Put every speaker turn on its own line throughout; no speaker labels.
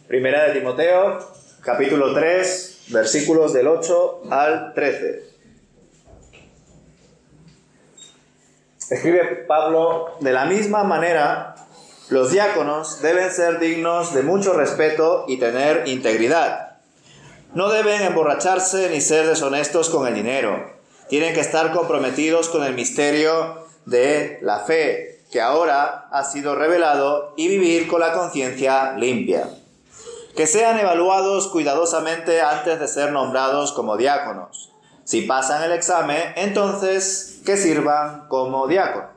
Primera de Timoteo, capítulo 3, versículos del 8 al 13. Escribe Pablo: de la misma manera, los diáconos deben ser dignos de mucho respeto y tener integridad. No deben emborracharse ni ser deshonestos con el dinero. Tienen que estar comprometidos con el misterio de la fe, que ahora ha sido revelado, y vivir con la conciencia limpia. Que sean evaluados cuidadosamente antes de ser nombrados como diáconos. Si pasan el examen, entonces que sirvan como diáconos.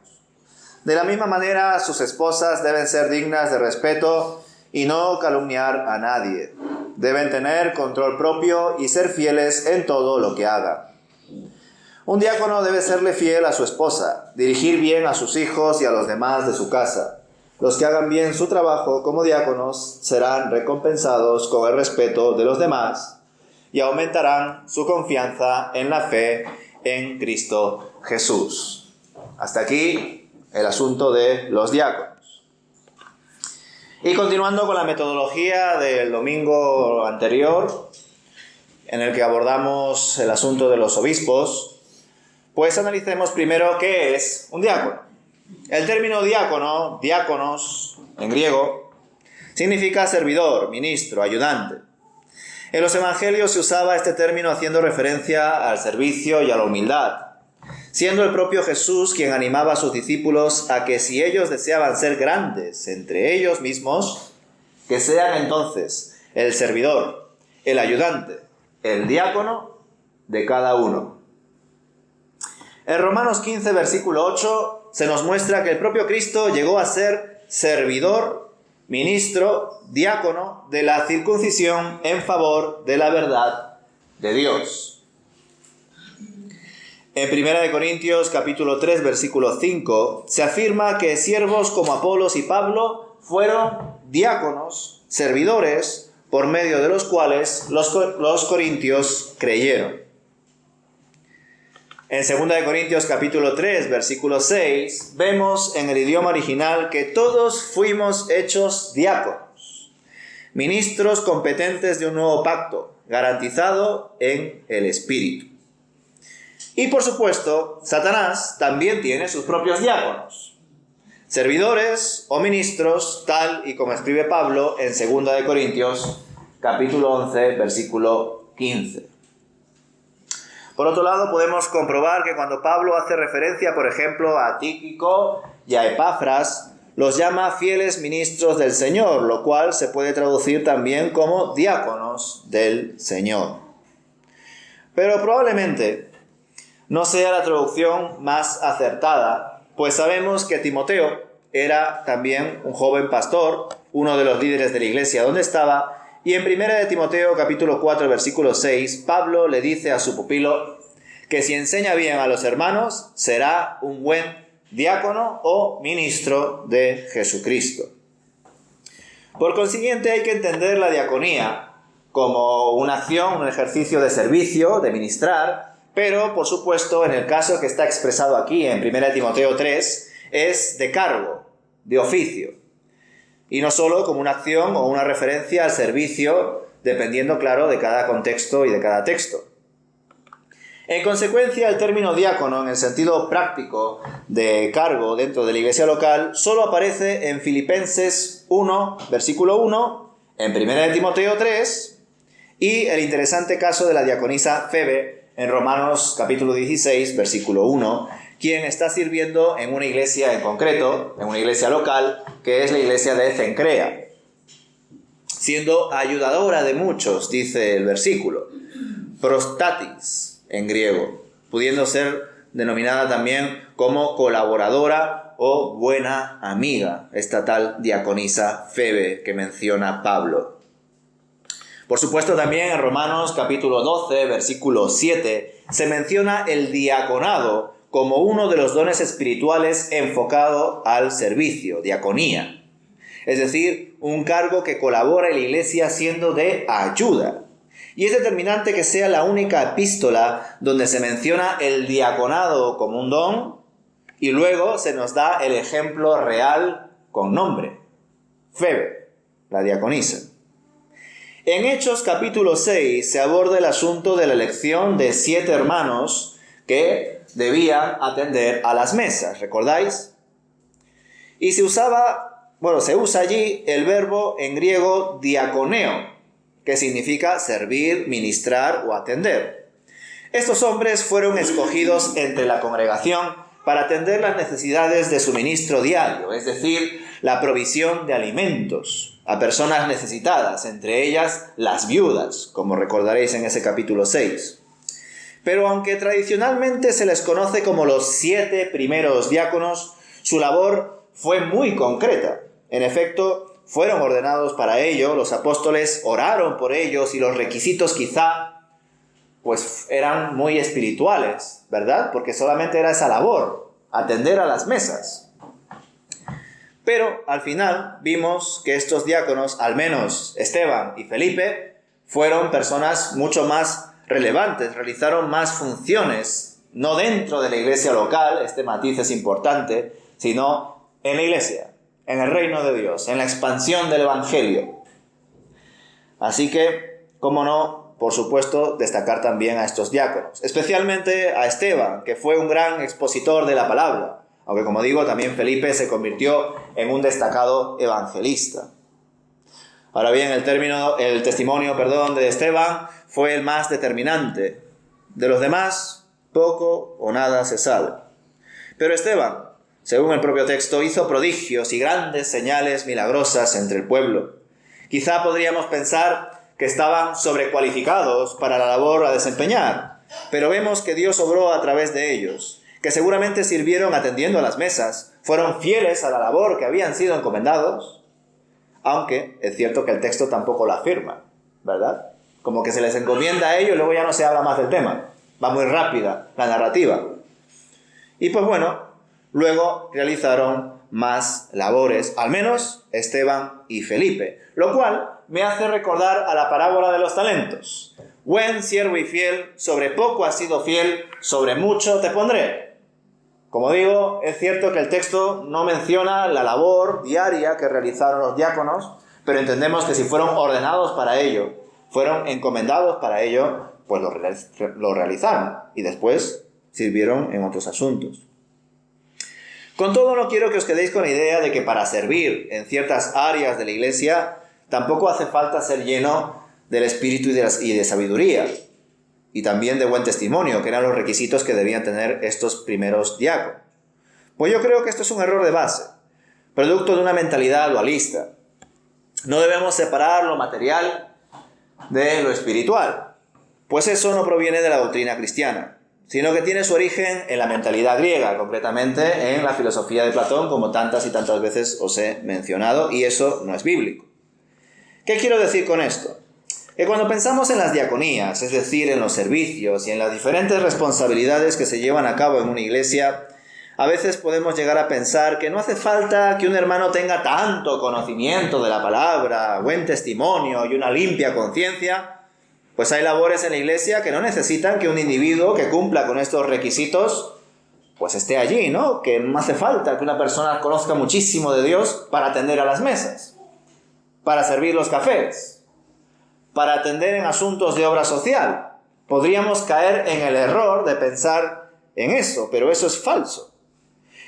De la misma manera, sus esposas deben ser dignas de respeto y no calumniar a nadie. Deben tener control propio y ser fieles en todo lo que hagan. Un diácono debe serle fiel a su esposa, dirigir bien a sus hijos y a los demás de su casa. Los que hagan bien su trabajo como diáconos serán recompensados con el respeto de los demás y aumentarán su confianza en la fe en Cristo Jesús. Hasta aquí el asunto de los diáconos. Y continuando con la metodología del domingo anterior, en el que abordamos el asunto de los obispos, pues analicemos primero qué es un diácono. El término diácono, diáconos en griego, significa servidor, ministro, ayudante. En los evangelios se usaba este término haciendo referencia al servicio y a la humildad, siendo el propio Jesús quien animaba a sus discípulos a que si ellos deseaban ser grandes entre ellos mismos, que sean entonces el servidor, el ayudante, el diácono de cada uno. En Romanos 15, versículo 8, se nos muestra que el propio Cristo llegó a ser servidor, ministro, diácono de la circuncisión en favor de la verdad de Dios. En 1 Corintios capítulo 3, versículo 5, se afirma que siervos como Apolos y Pablo fueron diáconos, servidores, por medio de los cuales los corintios creyeron. En 2 Corintios capítulo 3, versículo 6, vemos en el idioma original que todos fuimos hechos diáconos, ministros competentes de un nuevo pacto, garantizado en el Espíritu. Y por supuesto, Satanás también tiene sus propios diáconos, servidores o ministros, tal y como escribe Pablo en 2 Corintios capítulo 11, versículo 15. Por otro lado, podemos comprobar que cuando Pablo hace referencia, por ejemplo, a Tíquico y a Epafras, los llama fieles ministros del Señor, lo cual se puede traducir también como diáconos del Señor. Pero probablemente no sea la traducción más acertada, pues sabemos que Timoteo era también un joven pastor, uno de los líderes de la iglesia donde estaba. Y en 1 de Timoteo capítulo 4 versículo 6, Pablo le dice a su pupilo que si enseña bien a los hermanos, será un buen diácono o ministro de Jesucristo. Por consiguiente, hay que entender la diaconía como una acción, un ejercicio de servicio, de ministrar, pero por supuesto, en el caso que está expresado aquí en 1 de Timoteo 3, es de cargo, de oficio. Y no solo como una acción o una referencia al servicio, dependiendo, claro, de cada contexto y de cada texto. En consecuencia, el término diácono, en el sentido práctico de cargo dentro de la iglesia local, solo aparece en Filipenses 1, versículo 1, en 1 de Timoteo 3, y el interesante caso de la diaconisa Febe en Romanos capítulo 16, versículo 1, quien está sirviendo en una iglesia en concreto, en una iglesia local, que es la iglesia de Cencrea, siendo ayudadora de muchos, dice el versículo, prostatis en griego, pudiendo ser denominada también como colaboradora o buena amiga, esta tal diaconisa Febe que menciona Pablo. Por supuesto, también en Romanos capítulo 12, versículo 7, se menciona el diaconado como uno de los dones espirituales enfocado al servicio, diaconía. Es decir, un cargo que colabora en la iglesia siendo de ayuda. Y es determinante que sea la única epístola donde se menciona el diaconado como un don y luego se nos da el ejemplo real con nombre. Febe, la diaconisa. En Hechos capítulo 6 se aborda el asunto de la elección de 7 hermanos que debían atender a las mesas, ¿recordáis? Y se usa allí el verbo en griego diaconeo, que significa servir, ministrar o atender. Estos hombres fueron escogidos entre la congregación para atender las necesidades de suministro diario, es decir, la provisión de alimentos a personas necesitadas, entre ellas las viudas, como recordaréis en ese capítulo 6. Pero aunque tradicionalmente se les conoce como los 7 primeros diáconos, su labor fue muy concreta. En efecto, fueron ordenados para ello, los apóstoles oraron por ellos y los requisitos quizá pues eran muy espirituales, ¿verdad? Porque solamente era esa labor, atender a las mesas. Pero al final vimos que estos diáconos, al menos Esteban y Felipe, fueron personas mucho más relevantes, realizaron más funciones, no dentro de la iglesia local, este matiz es importante, sino en la iglesia, en el reino de Dios, en la expansión del evangelio. Así que, cómo no, por supuesto, destacar también a estos diáconos, especialmente a Esteban, que fue un gran expositor de la palabra, aunque como digo, también Felipe se convirtió en un destacado evangelista. Ahora bien, el testimonio de Esteban fue el más determinante. De los demás, poco o nada se sabe. Pero Esteban, según el propio texto, hizo prodigios y grandes señales milagrosas entre el pueblo. Quizá podríamos pensar que estaban sobrecualificados para la labor a desempeñar, pero vemos que Dios obró a través de ellos, que seguramente sirvieron atendiendo a las mesas, fueron fieles a la labor que habían sido encomendados, aunque es cierto que el texto tampoco lo afirma, ¿verdad? Como que se les encomienda a ellos y luego ya no se habla más del tema, va muy rápida la narrativa. Y pues bueno, luego realizaron más labores, al menos Esteban y Felipe, lo cual me hace recordar a la parábola de los talentos. Buen siervo y fiel, sobre poco has sido fiel, sobre mucho te pondré. Como digo, es cierto que el texto no menciona la labor diaria que realizaron los diáconos, pero entendemos que si fueron ordenados para ello, fueron encomendados para ello, pues lo realizaron y después sirvieron en otros asuntos. Con todo, no quiero que os quedéis con la idea de que para servir en ciertas áreas de la iglesia tampoco hace falta ser lleno del espíritu y de sabiduría, y también de buen testimonio, que eran los requisitos que debían tener estos primeros diáconos. Pues yo creo que esto es un error de base, producto de una mentalidad dualista. No debemos separar lo material de lo espiritual, pues eso no proviene de la doctrina cristiana, sino que tiene su origen en la mentalidad griega, concretamente en la filosofía de Platón, como tantas y tantas veces os he mencionado, y eso no es bíblico. ¿Qué quiero decir con esto? Que cuando pensamos en las diaconías, es decir, en los servicios y en las diferentes responsabilidades que se llevan a cabo en una iglesia, a veces podemos llegar a pensar que no hace falta que un hermano tenga tanto conocimiento de la palabra, buen testimonio y una limpia conciencia. Pues hay labores en la iglesia que no necesitan que un individuo que cumpla con estos requisitos pues esté allí, ¿no? Que no hace falta que una persona conozca muchísimo de Dios para atender a las mesas, para servir los cafés, para atender en asuntos de obra social. Podríamos caer en el error de pensar en eso, pero eso es falso.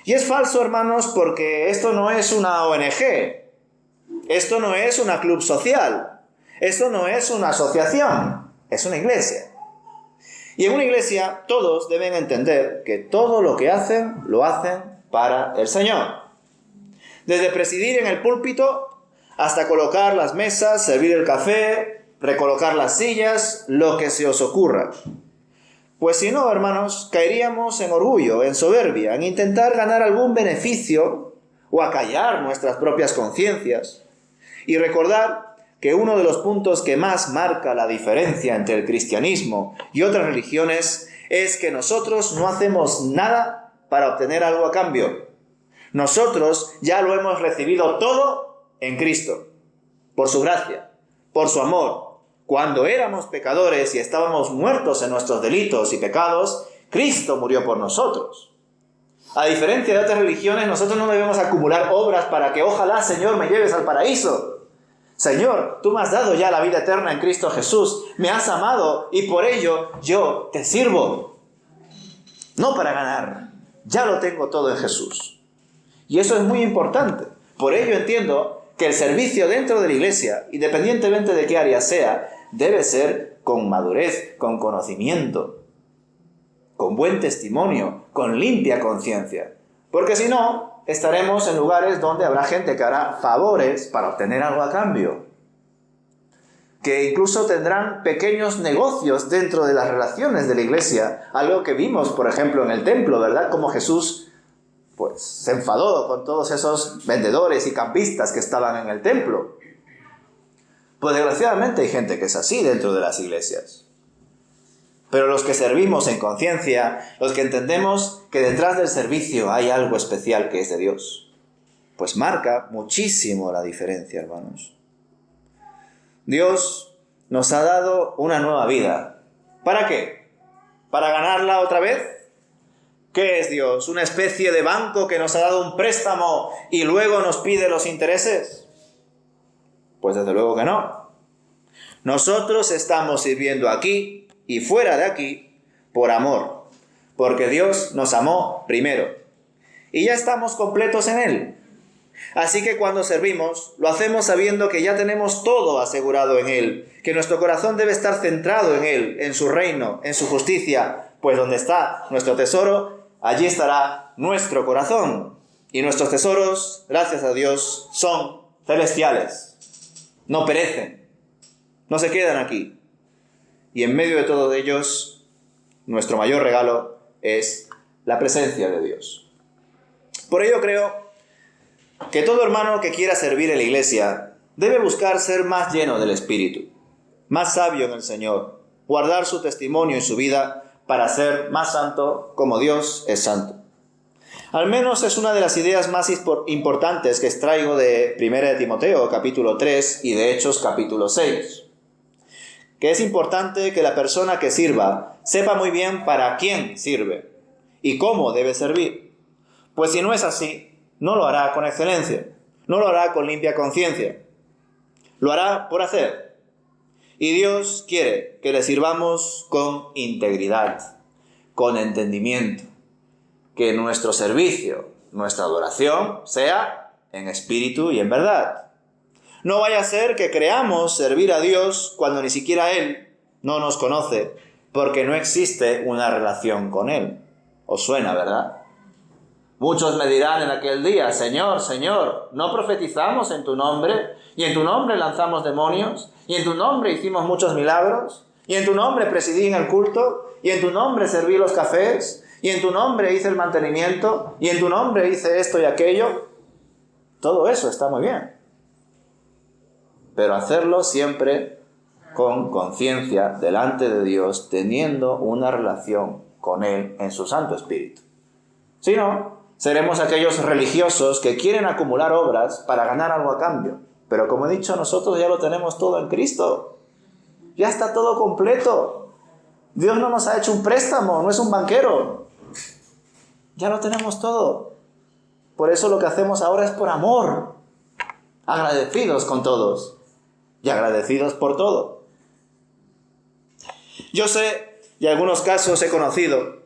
Y es falso, hermanos, porque esto no es una ONG, esto no es una club social, esto no es una asociación, es una iglesia. Y en una iglesia todos deben entender que todo lo que hacen, lo hacen para el Señor. Desde presidir en el púlpito hasta colocar las mesas, servir el café, recolocar las sillas, lo que se os ocurra. Pues si no, hermanos, caeríamos en orgullo, en soberbia, en intentar ganar algún beneficio o acallar nuestras propias conciencias. Y recordar que uno de los puntos que más marca la diferencia entre el cristianismo y otras religiones es que nosotros no hacemos nada para obtener algo a cambio. Nosotros ya lo hemos recibido todo en Cristo, por su gracia, por su amor. Cuando éramos pecadores y estábamos muertos en nuestros delitos y pecados, Cristo murió por nosotros. A diferencia de otras religiones, nosotros no debemos acumular obras para que ojalá, Señor, me lleves al paraíso. Señor, tú me has dado ya la vida eterna en Cristo Jesús, me has amado y por ello yo te sirvo. No para ganar, ya lo tengo todo en Jesús. Y eso es muy importante. Por ello entiendo que el servicio dentro de la iglesia, independientemente de qué área sea, debe ser con madurez, con conocimiento, con buen testimonio, con limpia conciencia. Porque si no, estaremos en lugares donde habrá gente que hará favores para obtener algo a cambio. Que incluso tendrán pequeños negocios dentro de las relaciones de la iglesia. Algo que vimos, por ejemplo, en el templo, ¿verdad? Como Jesús se enfadó con todos esos vendedores y campistas que estaban en el templo. Pues desgraciadamente hay gente que es así dentro de las iglesias. Pero los que servimos en conciencia, los que entendemos que detrás del servicio hay algo especial que es de Dios, pues marca muchísimo la diferencia, hermanos. Dios nos ha dado una nueva vida. ¿Para qué? ¿Para ganarla otra vez? ¿Qué es Dios? ¿Una especie de banco que nos ha dado un préstamo y luego nos pide los intereses? Pues desde luego que no. Nosotros estamos sirviendo aquí y fuera de aquí por amor, porque Dios nos amó primero y ya estamos completos en Él. Así que cuando servimos, lo hacemos sabiendo que ya tenemos todo asegurado en Él, que nuestro corazón debe estar centrado en Él, en su reino, en su justicia, pues donde está nuestro tesoro, allí estará nuestro corazón. Y nuestros tesoros, gracias a Dios, son celestiales. No perecen, no se quedan aquí. Y en medio de todos ellos, nuestro mayor regalo es la presencia de Dios. Por ello creo que todo hermano que quiera servir en la iglesia debe buscar ser más lleno del Espíritu, más sabio en el Señor, guardar su testimonio y su vida para ser más santo como Dios es santo. Al menos es una de las ideas más importantes que extraigo de 1 de Timoteo, capítulo 3, y de Hechos, capítulo 6. Que es importante que la persona que sirva sepa muy bien para quién sirve y cómo debe servir. Pues si no es así, no lo hará con excelencia, no lo hará con limpia conciencia, lo hará por hacer. Y Dios quiere que le sirvamos con integridad, con entendimiento, que nuestro servicio, nuestra adoración sea en espíritu y en verdad. No vaya a ser que creamos servir a Dios cuando ni siquiera Él no nos conoce, porque no existe una relación con Él. ¿Os suena, verdad? Muchos me dirán en aquel día: Señor, Señor, ¿no profetizamos en tu nombre? ¿Y en tu nombre lanzamos demonios? ¿Y en tu nombre hicimos muchos milagros? ¿Y en tu nombre presidí en el culto? ¿Y en tu nombre serví los cafés? ¿Y en tu nombre hice el mantenimiento? ¿Y en tu nombre hice esto y aquello? Todo eso está muy bien. Pero hacerlo siempre con conciencia delante de Dios, teniendo una relación con Él en su Santo Espíritu. Si no, seremos aquellos religiosos que quieren acumular obras para ganar algo a cambio. Pero como he dicho, nosotros ya lo tenemos todo en Cristo. Ya está todo completo. Dios no nos ha hecho un préstamo, no es un banquero. Ya lo tenemos todo. Por eso lo que hacemos ahora es por amor. Agradecidos con todos. Y agradecidos por todo. Yo sé, y algunos casos he conocido,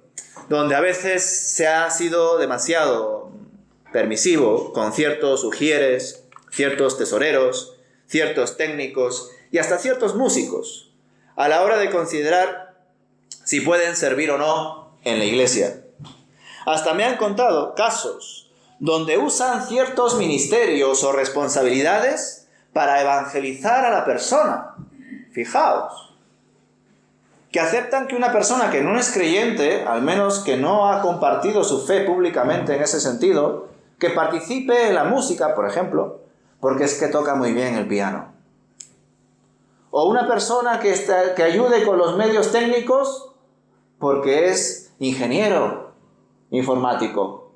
donde a veces se ha sido demasiado permisivo con ciertos ujieres, ciertos tesoreros, ciertos técnicos y hasta ciertos músicos, a la hora de considerar si pueden servir o no en la iglesia. Hasta me han contado casos donde usan ciertos ministerios o responsabilidades para evangelizar a la persona. Fijaos. Que aceptan que una persona que no es creyente, al menos que no ha compartido su fe públicamente en ese sentido, que participe en la música, por ejemplo, porque es que toca muy bien el piano. O una persona que ayude con los medios técnicos porque es ingeniero informático.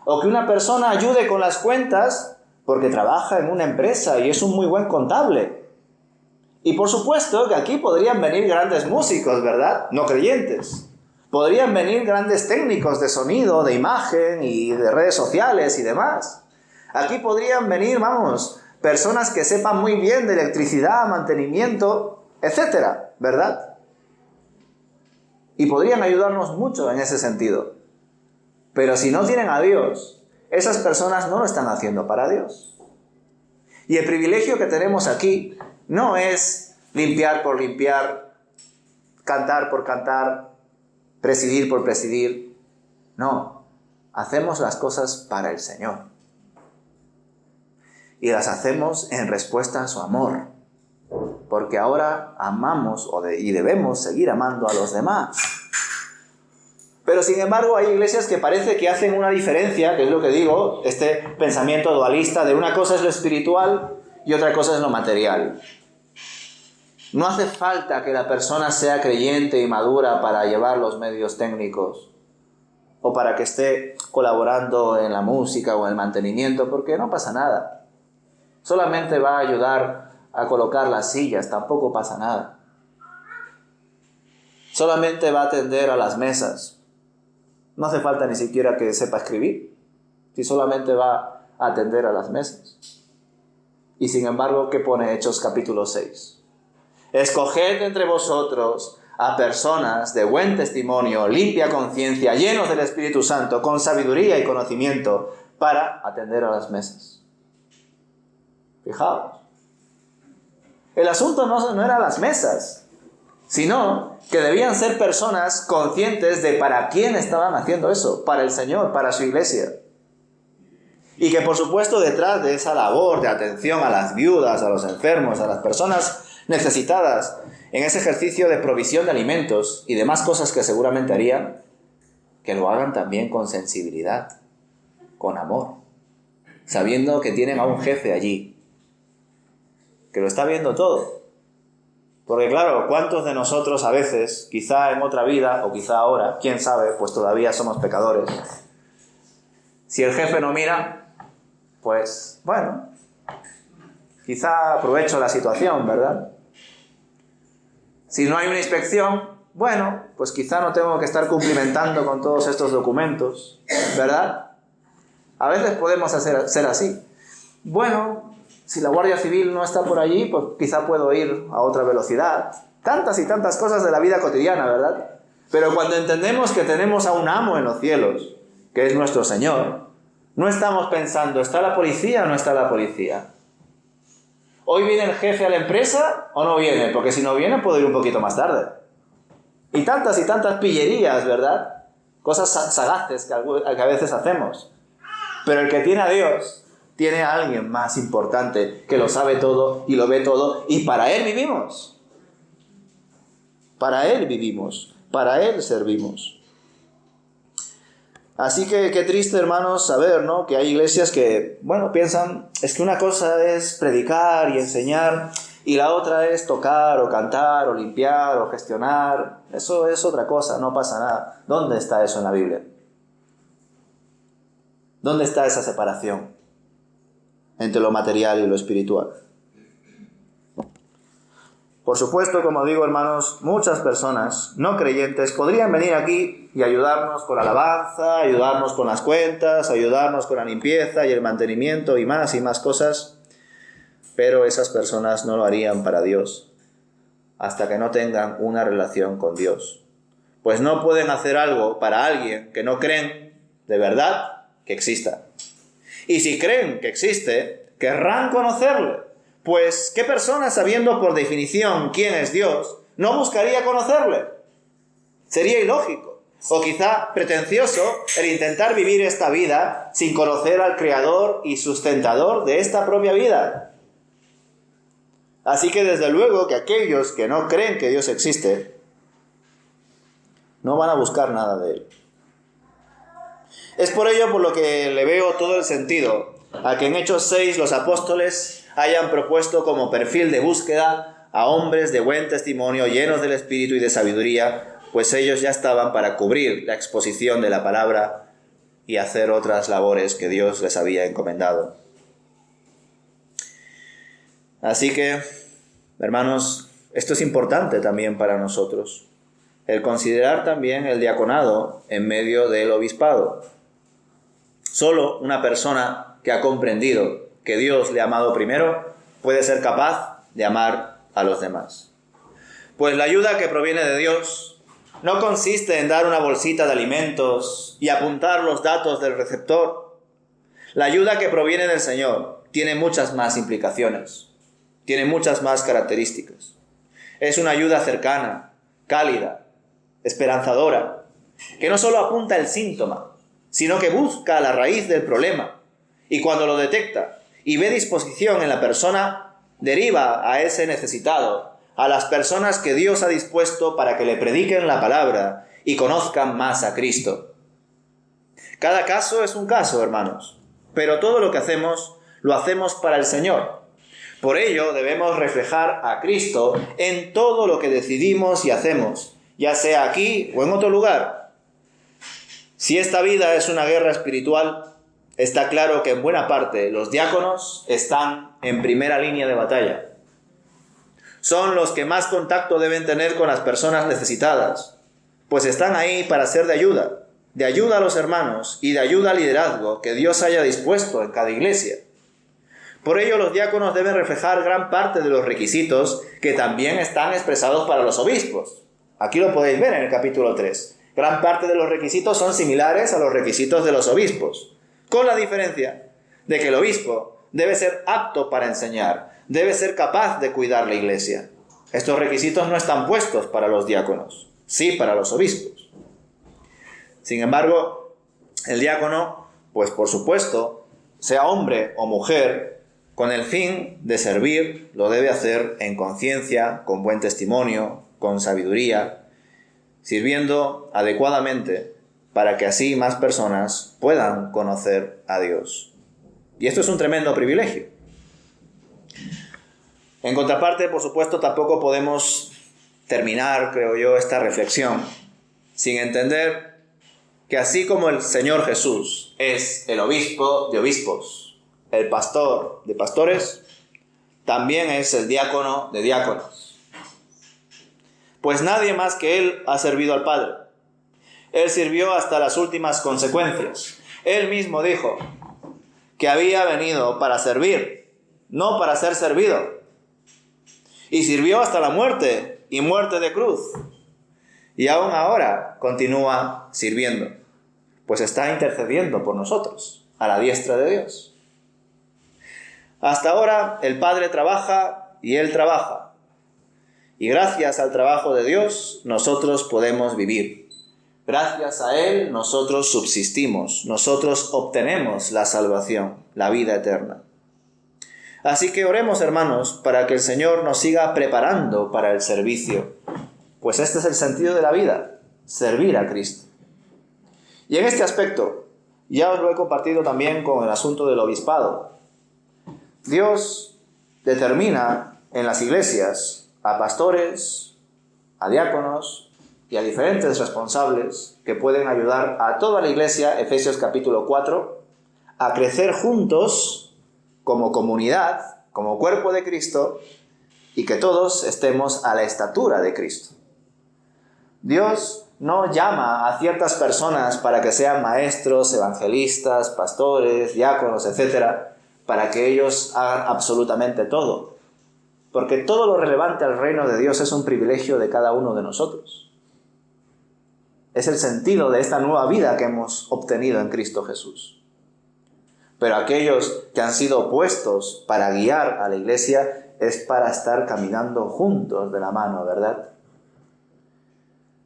O que una persona ayude con las cuentas porque trabaja en una empresa y es un muy buen contable. Y por supuesto que aquí podrían venir grandes músicos, ¿verdad? No creyentes. Podrían venir grandes técnicos de sonido, de imagen y de redes sociales y demás. Aquí podrían venir, personas que sepan muy bien de electricidad, mantenimiento, etcétera, ¿verdad? Y podrían ayudarnos mucho en ese sentido. Pero si no tienen a Dios, esas personas no lo están haciendo para Dios. Y el privilegio que tenemos aquí no es limpiar por limpiar, cantar por cantar, presidir por presidir. No, hacemos las cosas para el Señor. Y las hacemos en respuesta a su amor. Porque ahora amamos y debemos seguir amando a los demás. Pero sin embargo hay iglesias que parece que hacen una diferencia, que es lo que digo, este pensamiento dualista de una cosa es lo espiritual y otra cosa es lo material. No hace falta que la persona sea creyente y madura para llevar los medios técnicos o para que esté colaborando en la música o en el mantenimiento, porque no pasa nada. Solamente va a ayudar a colocar las sillas, tampoco pasa nada. Solamente va a atender a las mesas. No hace falta ni siquiera que sepa escribir, si solamente va a atender a las mesas. Y sin embargo, ¿qué pone Hechos capítulo 6? Escoged entre vosotros a personas de buen testimonio, limpia conciencia, llenos del Espíritu Santo, con sabiduría y conocimiento, para atender a las mesas. Fijaos. El asunto no era las mesas, sino que debían ser personas conscientes de para quién estaban haciendo eso, para el Señor, para su iglesia. Y que por supuesto detrás de esa labor de atención a las viudas, a los enfermos, a las personas necesitadas, en ese ejercicio de provisión de alimentos y demás cosas que seguramente harían, que lo hagan también con sensibilidad, con amor, sabiendo que tienen a un jefe allí, que lo está viendo todo. Porque claro, ¿cuántos de nosotros a veces, quizá en otra vida o quizá ahora, quién sabe, pues todavía somos pecadores? Si el jefe no mira, pues bueno, quizá aprovecho la situación, ¿verdad? Si no hay una inspección, bueno, pues quizá no tengo que estar cumplimentando con todos estos documentos, ¿verdad? A veces podemos ser así. Bueno, si la Guardia Civil no está por allí, pues quizá puedo ir a otra velocidad. Tantas y tantas cosas de la vida cotidiana, ¿verdad? Pero cuando entendemos que tenemos a un amo en los cielos, que es nuestro Señor, no estamos pensando, ¿está la policía o no está la policía? ¿Hoy viene el jefe a la empresa o no viene? Porque si no viene, puedo ir un poquito más tarde. Y tantas pillerías, ¿verdad? Cosas sagaces que a veces hacemos. Pero el que tiene a Dios tiene a alguien más importante que lo sabe todo y lo ve todo, y para Él vivimos. Para Él vivimos, para Él servimos. Así que qué triste, hermanos, saber, ¿no?, que hay iglesias que, bueno, piensan, es que una cosa es predicar y enseñar, y la otra es tocar o cantar o limpiar o gestionar. Eso es otra cosa, no pasa nada. ¿Dónde está eso en la Biblia? ¿Dónde está esa separación entre lo material y lo espiritual? Por supuesto, como digo, hermanos, muchas personas no creyentes podrían venir aquí y ayudarnos con la alabanza, ayudarnos con las cuentas, ayudarnos con la limpieza y el mantenimiento y más cosas, pero esas personas no lo harían para Dios hasta que no tengan una relación con Dios. Pues no pueden hacer algo para alguien que no creen de verdad que exista. Y si creen que existe, querrán conocerle. Pues, ¿qué persona, sabiendo por definición quién es Dios, no buscaría conocerle? Sería ilógico, o quizá pretencioso, el intentar vivir esta vida sin conocer al Creador y sustentador de esta propia vida. Así que desde luego que aquellos que no creen que Dios existe, no van a buscar nada de Él. Es por ello por lo que le veo todo el sentido a que en Hechos 6 los apóstoles hayan propuesto como perfil de búsqueda a hombres de buen testimonio, llenos del Espíritu y de sabiduría, pues ellos ya estaban para cubrir la exposición de la palabra y hacer otras labores que Dios les había encomendado. Así que, hermanos, esto es importante también para nosotros, el considerar también el diaconado en medio del obispado. Solo una persona que ha comprendido que Dios le ha amado primero, puede ser capaz de amar a los demás. Pues la ayuda que proviene de Dios no consiste en dar una bolsita de alimentos y apuntar los datos del receptor. La ayuda que proviene del Señor tiene muchas más implicaciones, tiene muchas más características. Es una ayuda cercana, cálida, esperanzadora, que no solo apunta el síntoma, sino que busca la raíz del problema y cuando lo detecta y ve disposición en la persona, deriva a ese necesitado, a las personas que Dios ha dispuesto para que le prediquen la palabra y conozcan más a Cristo. Cada caso es un caso, hermanos, pero todo lo que hacemos, lo hacemos para el Señor. Por ello debemos reflejar a Cristo en todo lo que decidimos y hacemos, ya sea aquí o en otro lugar. Si esta vida es una guerra espiritual, está claro que en buena parte los diáconos están en primera línea de batalla. Son los que más contacto deben tener con las personas necesitadas, pues están ahí para ser de ayuda a los hermanos y de ayuda al liderazgo que Dios haya dispuesto en cada iglesia. Por ello, los diáconos deben reflejar gran parte de los requisitos que también están expresados para los obispos. Aquí lo podéis ver en el capítulo 3. Gran parte de los requisitos son similares a los requisitos de los obispos, con la diferencia de que el obispo debe ser apto para enseñar, debe ser capaz de cuidar la iglesia. Estos requisitos no están puestos para los diáconos, sí para los obispos. Sin embargo, el diácono, pues por supuesto, sea hombre o mujer, con el fin de servir, lo debe hacer en conciencia, con buen testimonio, con sabiduría, sirviendo adecuadamente para que así más personas puedan conocer a Dios. Y esto es un tremendo privilegio. En contraparte, por supuesto, tampoco podemos terminar, creo yo, esta reflexión sin entender que así como el Señor Jesús es el obispo de obispos, el pastor de pastores, también es el diácono de diáconos. Pues nadie más que Él ha servido al Padre. Él sirvió hasta las últimas consecuencias. Él mismo dijo que había venido para servir, no para ser servido. Y sirvió hasta la muerte, y muerte de cruz. Y aún ahora continúa sirviendo, pues está intercediendo por nosotros, a la diestra de Dios. Hasta ahora el Padre trabaja y Él trabaja. Y gracias al trabajo de Dios, nosotros podemos vivir. Gracias a Él, nosotros subsistimos, nosotros obtenemos la salvación, la vida eterna. Así que oremos, hermanos, para que el Señor nos siga preparando para el servicio, pues este es el sentido de la vida, servir a Cristo. Y en este aspecto, ya os lo he compartido también con el asunto del obispado. Dios determina en las iglesias a pastores, a diáconos y a diferentes responsables que pueden ayudar a toda la iglesia, Efesios capítulo 4, a crecer juntos como comunidad, como cuerpo de Cristo, y que todos estemos a la estatura de Cristo. Dios no llama a ciertas personas para que sean maestros, evangelistas, pastores, diáconos, etc., para que ellos hagan absolutamente todo. Porque todo lo relevante al reino de Dios es un privilegio de cada uno de nosotros. Es el sentido de esta nueva vida que hemos obtenido en Cristo Jesús. Pero aquellos que han sido puestos para guiar a la iglesia es para estar caminando juntos de la mano, ¿verdad?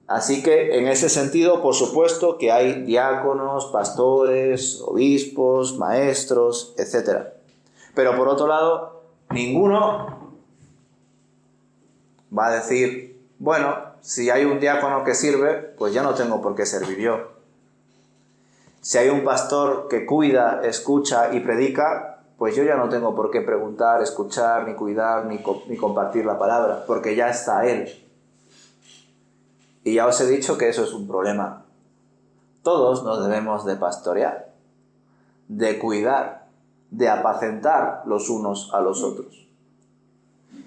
Así que en ese sentido, por supuesto que hay diáconos, pastores, obispos, maestros, etc. Pero por otro lado, ninguno va a decir, bueno, si hay un diácono que sirve, pues ya no tengo por qué servir yo. Si hay un pastor que cuida, escucha y predica, pues yo ya no tengo por qué preguntar, escuchar, ni cuidar, ni compartir la palabra, porque ya está él. Y ya os he dicho que eso es un problema. Todos nos debemos de pastorear, de cuidar, de apacentar los unos a los otros.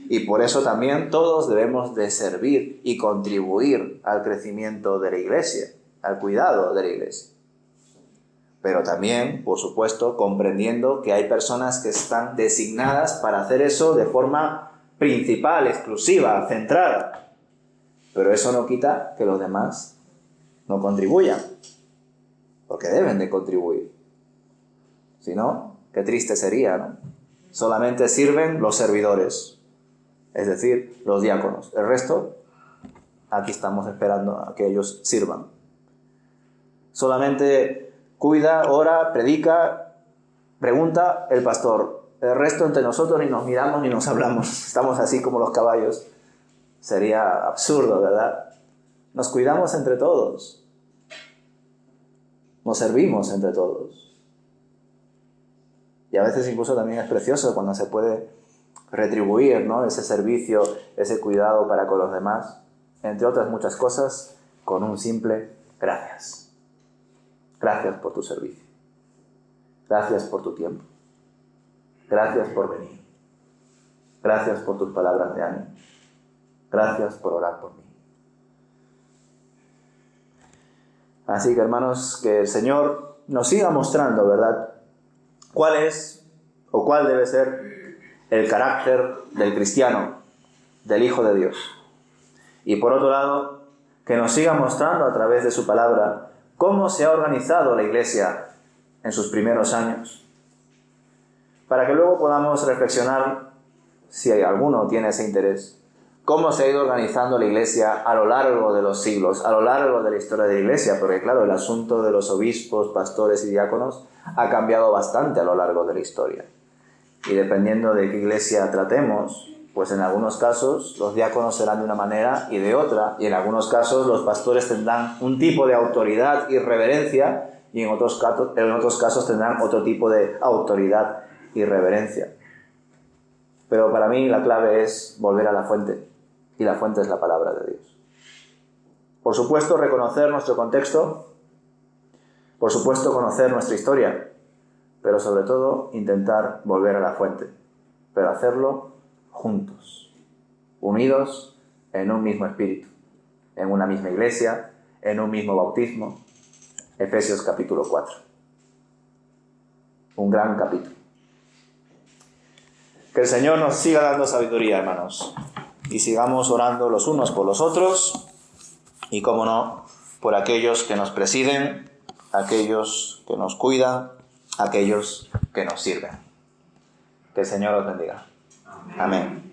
Y por eso también todos debemos de servir y contribuir al crecimiento de la iglesia, al cuidado de la iglesia. pero también, por supuesto, comprendiendo que hay personas que están designadas para hacer eso de forma principal, exclusiva, centrada. Pero eso no quita que los demás no contribuyan, porque deben de contribuir. Si no, qué triste sería, ¿no? Solamente sirven los servidores, es decir, los diáconos. El resto, aquí estamos esperando a que ellos sirvan. Solamente cuida, ora, predica, pregunta el pastor. El resto entre nosotros ni nos miramos ni nos hablamos. Estamos así como los caballos. Sería absurdo, ¿verdad? Nos cuidamos entre todos. Nos servimos entre todos. Y a veces incluso también es precioso cuando se puede retribuir, ¿no?, ese servicio, ese cuidado para con los demás, entre otras muchas cosas, con un simple gracias. Gracias por tu servicio. Gracias por tu tiempo. Gracias por venir. Gracias por tus palabras de ánimo. Gracias por orar por mí. Así que, hermanos, que el Señor nos siga mostrando, ¿verdad?, cuál es o cuál debe ser el carácter del cristiano, del Hijo de Dios. Y por otro lado, que nos siga mostrando a través de su palabra cómo se ha organizado la Iglesia en sus primeros años, para que luego podamos reflexionar, si alguno tiene ese interés, cómo se ha ido organizando la Iglesia a lo largo de los siglos, a lo largo de la historia de la Iglesia, porque claro, el asunto de los obispos, pastores y diáconos ha cambiado bastante a lo largo de la historia. Y dependiendo de qué iglesia tratemos, pues en algunos casos los diáconos serán de una manera y de otra, y en algunos casos los pastores tendrán un tipo de autoridad y reverencia, y en otros casos tendrán otro tipo de autoridad y reverencia. Pero para mí la clave es volver a la fuente, y la fuente es la palabra de Dios. Por supuesto, reconocer nuestro contexto, por supuesto, conocer nuestra historia, pero sobre todo intentar volver a la fuente, pero hacerlo juntos, unidos en un mismo espíritu, en una misma iglesia, en un mismo bautismo. Efesios capítulo 4. Un gran capítulo. Que el Señor nos siga dando sabiduría, hermanos, y sigamos orando los unos por los otros, y cómo no, por aquellos que nos presiden, aquellos que nos cuidan, aquellos que nos sirven. Que el Señor os bendiga. Amén.